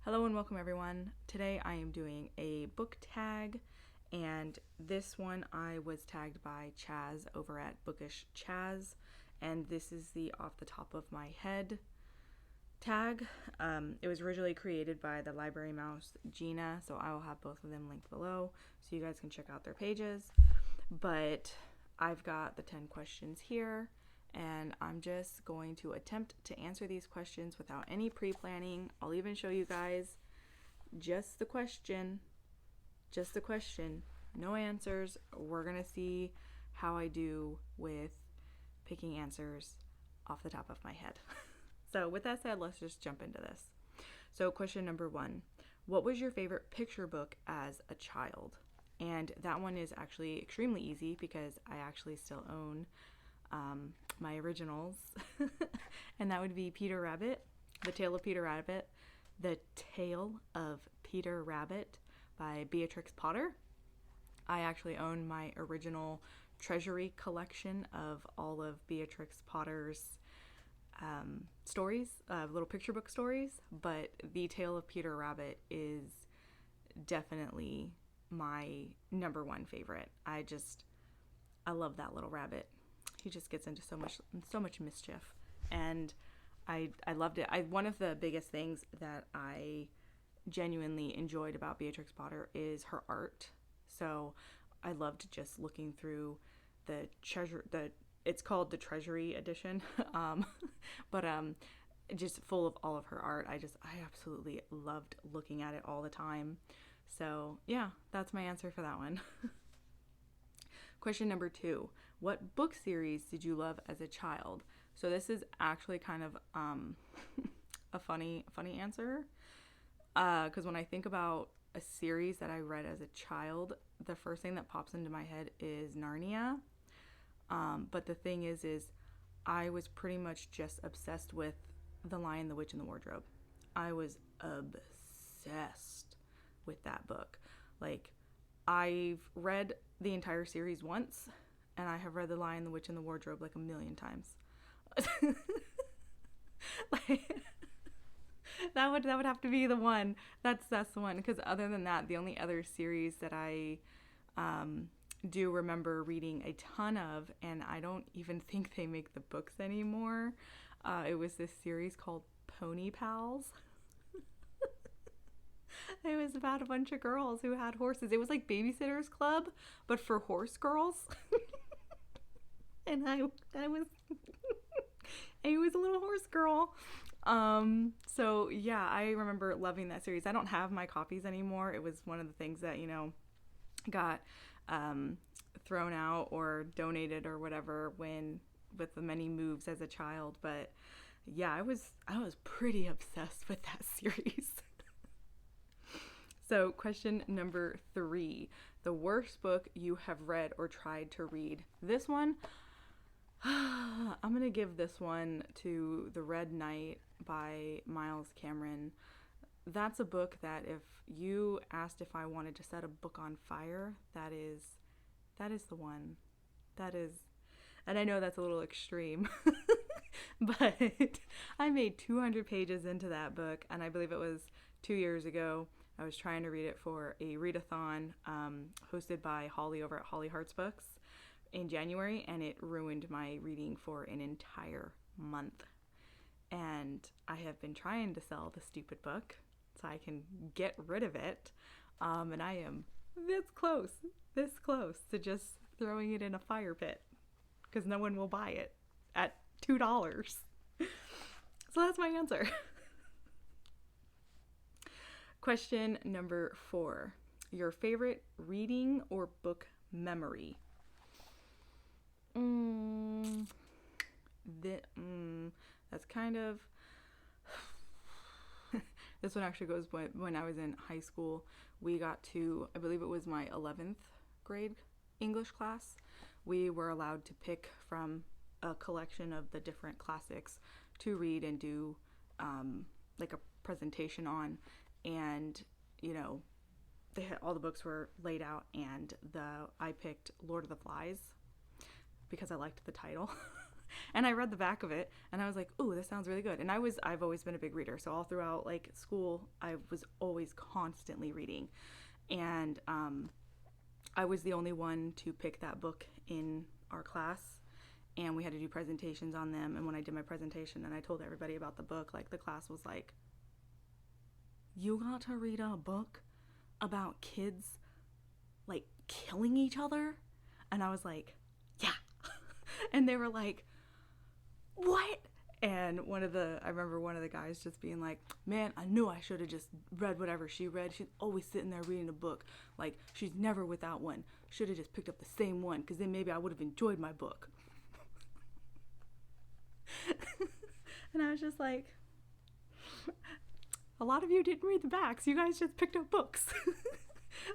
Hello and welcome everyone. Today I am doing a book tag, and this one I was tagged by Chaz over at Bookish Chaz, and this is the off the top of my head tag. It was originally created by the library mouse Gina, so I will have both of them linked below so you guys can check out their pages. But I've got the 10 questions here, and I'm just going to attempt to answer these questions without any pre-planning. I'll even show you guys just the question, no answers. We're gonna see how I do with picking answers off the top of my head. So with that said, let's just jump into this. So question number 1, what was your favorite picture book as a child? And that one is actually extremely easy because I actually still own my originals, and that would be Peter Rabbit, The Tale of Peter Rabbit, The Tale of Peter Rabbit by Beatrix Potter. I actually own my original treasury collection of all of Beatrix Potter's stories, little picture book stories, but The Tale of Peter Rabbit is definitely my number one favorite. I love that little rabbit. He just gets into so much mischief, and I loved it. One of the biggest things that I genuinely enjoyed about Beatrix Potter is her art. So I loved just looking through it's called the Treasury Edition, but just full of all of her art. I absolutely loved looking at it all the time. So yeah, that's my answer for that one. Question number 2, what book series did you love as a child? So this is actually kind of a funny answer, because when I think about a series that I read as a child, the first thing that pops into my head is Narnia. But the thing is I was pretty much just obsessed with The Lion, the Witch, and the Wardrobe. I was obsessed with that book. Like, I've read the entire series once, and I have read The Lion, the Witch, and the Wardrobe like a million times. Like, that would have to be the one. That's the one. Because other than that, the only other series that I do remember reading a ton of, and I don't even think they make the books anymore. It was this series called Pony Pals. It was about a bunch of girls who had horses. It was like Babysitter's Club, but for horse girls. And I was I was a little horse girl. So yeah, I remember loving that series. I don't have my copies anymore. It was one of the things that, got thrown out or donated or whatever with the many moves as a child. But yeah, I was pretty obsessed with that series. So question number 3, the worst book you have read or tried to read. This one, I'm going to give this one to The Red Knight by Miles Cameron. That's a book that if you asked if I wanted to set a book on fire, that is the one. That is, and I know that's a little extreme, but I made 200 pages into that book, and I believe it was 2 years ago. I was trying to read it for a readathon hosted by Holly over at Holly Hearts Books in January, and it ruined my reading for an entire month. And I have been trying to sell the stupid book so I can get rid of it, and I am this close to just throwing it in a fire pit because no one will buy it at $2. So that's my answer. Question number 4, your favorite reading or book memory? That's kind of this one actually goes when I was in high school. We got to, I believe it was my 11th grade English class. We were allowed to pick from a collection of the different classics to read and do like a presentation on. And all the books were laid out, and I picked Lord of the Flies because I liked the title. And I read the back of it and I was like, ooh, this sounds really good. And I've always been a big reader. So all throughout like school, I was always constantly reading. And I was the only one to pick that book in our class. And we had to do presentations on them. And when I did my presentation and I told everybody about the book, like the class was like, you got to read a book about kids like killing each other? And I was like, yeah. And they were like, what? And I remember one of the guys just being like, man, I knew I should have just read whatever she read. She's always sitting there reading a book. Like, she's never without one. Should have just picked up the same one, because then maybe I would have enjoyed my book. And I was just like, a lot of you didn't read the backs. You guys just picked up books.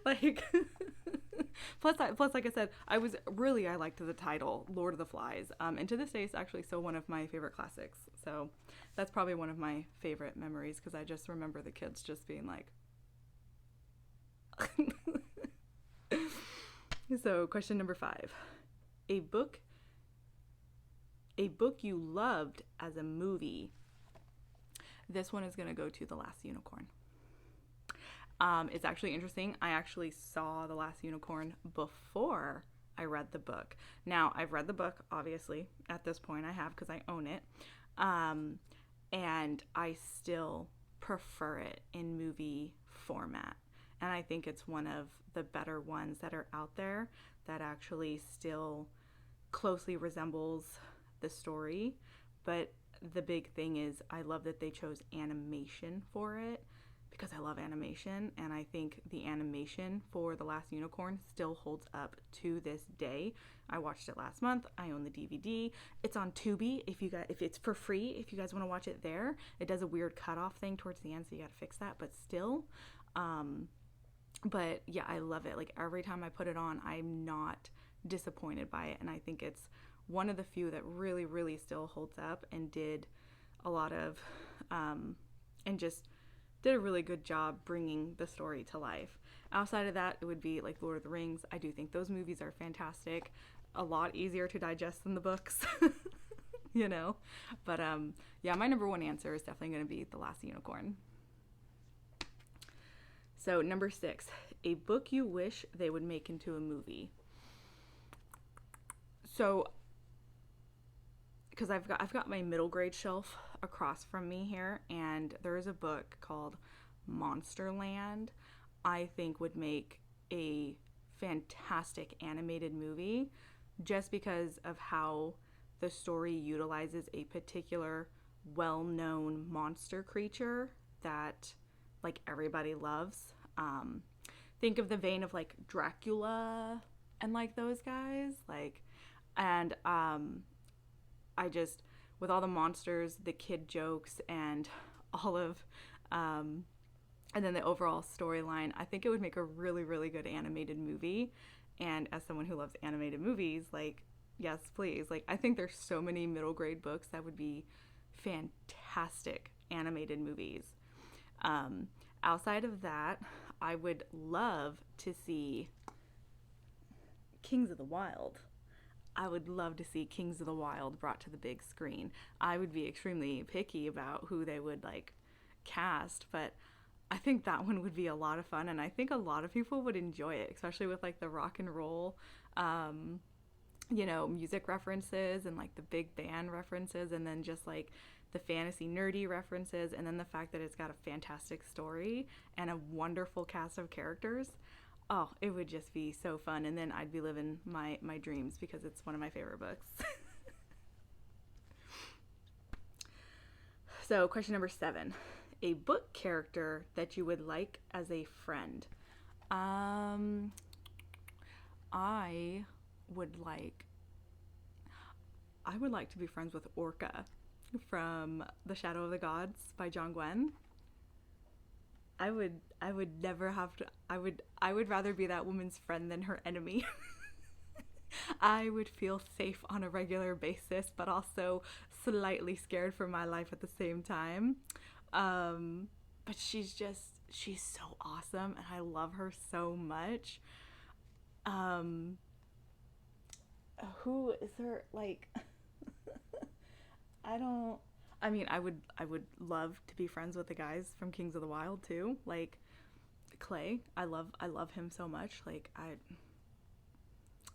Like, plus, like I said, I liked the title, Lord of the Flies. And to this day, it's actually still one of my favorite classics. So that's probably one of my favorite memories, because I just remember the kids just being like. So question number 5. A book you loved as a movie. This one is going to go to The Last Unicorn. It's actually interesting. I actually saw The Last Unicorn before I read the book. Now, I've read the book, obviously. At this point, I have, because I own it. And I still prefer it in movie format. And I think it's one of the better ones that are out there that actually still closely resembles the story. But the big thing is I love that they chose animation for it, because I love animation, and I think the animation for The Last Unicorn still holds up to this day. I watched it last month. I own the DVD. It's on Tubi if it's for free, if you guys want to watch it there. It does a weird cutoff thing towards the end, so you got to fix that, but still. But yeah, I love it. Like, every time I put it on, I'm not disappointed by it, and I think it's one of the few that really, really still holds up and did a lot of, and just did a really good job bringing the story to life. Outside of that, it would be like Lord of the Rings. I do think those movies are fantastic. A lot easier to digest than the books, you know? But yeah, my number one answer is definitely going to be The Last Unicorn. So number 6, a book you wish they would make into a movie. So, because I've got my middle grade shelf across from me here, and there is a book called Monsterland I think would make a fantastic animated movie, just because of how the story utilizes a particular well-known monster creature that like everybody loves. Think of the vein of like Dracula and like those guys, like, and I just, with all the monsters, the kid jokes, and all of, and then the overall storyline, I think it would make a really, really good animated movie. And as someone who loves animated movies, like, yes, please. Like, I think there's so many middle grade books that would be fantastic animated movies. Outside of that, I would love to see Kings of the Wild. I would love to see Kings of the Wild brought to the big screen. I would be extremely picky about who they would like cast, but I think that one would be a lot of fun, and I think a lot of people would enjoy it, especially with like the rock and roll, you know, music references and like the big band references, and then just like the fantasy nerdy references, and then the fact that it's got a fantastic story and a wonderful cast of characters. Oh, it would just be so fun, and then I'd be living my dreams, because it's one of my favorite books. So question number 7, a book character that you would like as a friend. I would like to be friends with Orca from The Shadow of the Gods by John Gwen. I would never have to, I would rather be that woman's friend than her enemy. I would feel safe on a regular basis, but also slightly scared for my life at the same time. But she's so awesome, and I love her so much. Who is there, like, I don't. I mean, I would love to be friends with the guys from Kings of the Wild too. Like Clay, I love him so much. Like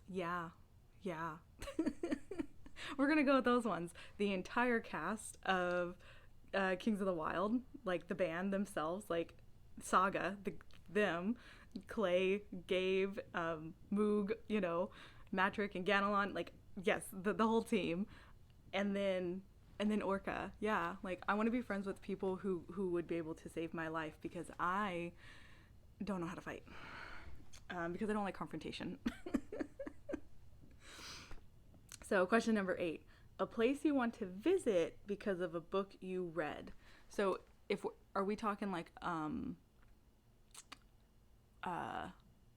yeah, yeah. We're gonna go with those ones. The entire cast of Kings of the Wild, like the band themselves, like Saga, them, Clay, Gabe, Moog, Matrick and Ganelon, like yes, the whole team, and then Orca. Yeah, like I want to be friends with people who would be able to save my life because I don't know how to fight. Because I don't like confrontation. So, question number 8. A place you want to visit because of a book you read. So, are we talking like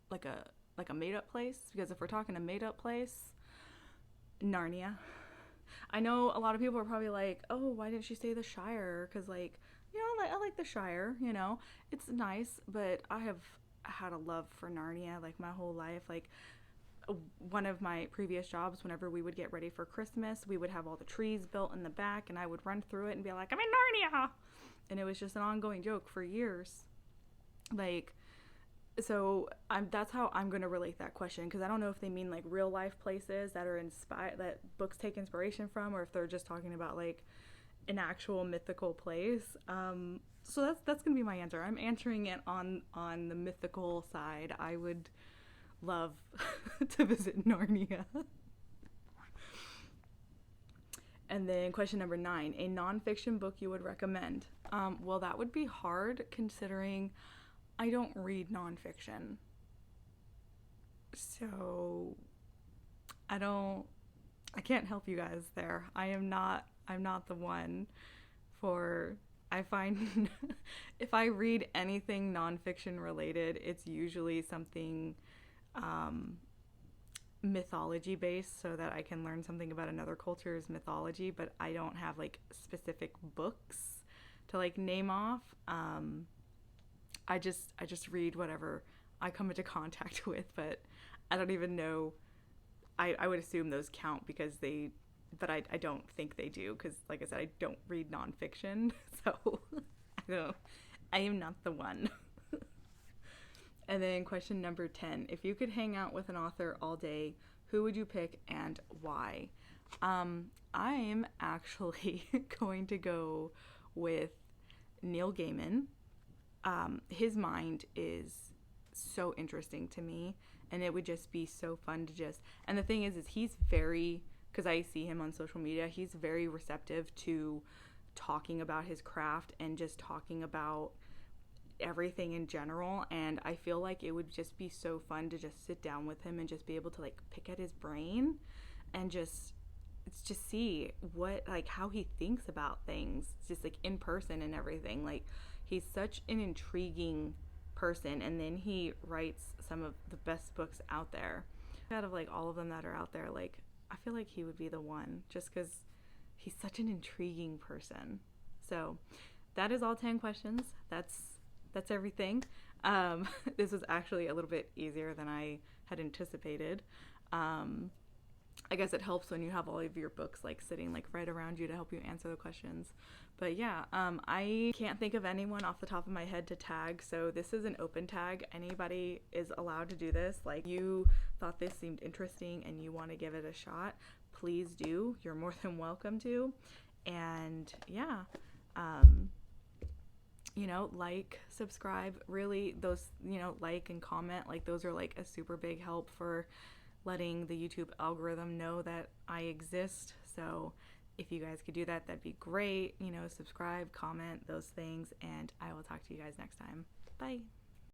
like a made up place? Because if we're talking a made up place, Narnia. I know a lot of people are probably like, "Oh, why didn't she say the Shire?" Cuz like, I like the Shire, It's nice, but I have had a love for Narnia like my whole life. Like one of my previous jobs, whenever we would get ready for Christmas, we would have all the trees built in the back and I would run through it and be like, I'm in Narnia. And it was just an ongoing joke for years. Like, so that's how I'm going to relate that question, because I don't know if they mean like real life places that are inspired, that books take inspiration from, or if they're just talking about like an actual mythical place. So that's going to be my answer. I'm answering it on the mythical side. I would love to visit Narnia. And then question number 9, a nonfiction book you would recommend. Well, that would be hard considering I don't read nonfiction. So I can't help you guys there. I'm not the one for, I find if I read anything nonfiction related, it's usually something mythology based, so that I can learn something about another culture's mythology, but I don't have like specific books to like name off. I just read whatever I come into contact with, but I don't even know. I would assume those count because but I don't think they do, because like I said, I don't read nonfiction, so I am not the one. And then question number 10, if you could hang out with an author all day, who would you pick and why? I'm actually going to go with Neil Gaiman. His mind is so interesting to me, and it would just be so fun to and the thing is he's very, because I see him on social media, he's very receptive to talking about his craft and just talking about everything in general, and I feel like it would just be so fun to just sit down with him and just be able to like pick at his brain and just see what, like, how he thinks about things, just like in person and everything. Like, he's such an intriguing person, and then he writes some of the best books out there. Out of like all of them that are out there, like I feel like he would be the one, just because he's such an intriguing person. So that is all 10 questions. That's everything. This was actually a little bit easier than I had anticipated. I guess it helps when you have all of your books like sitting like right around you to help you answer the questions. But yeah, I can't think of anyone off the top of my head to tag, so this is an open tag. Anybody is allowed to do this. Like, you thought this seemed interesting and you want to give it a shot, please do. You're more than welcome to. And yeah, like, subscribe, really, those, like and comment, like those are like a super big help for letting the YouTube algorithm know that I exist. So if you guys could do that, that'd be great. Subscribe, comment, those things, and I will talk to you guys next time. Bye.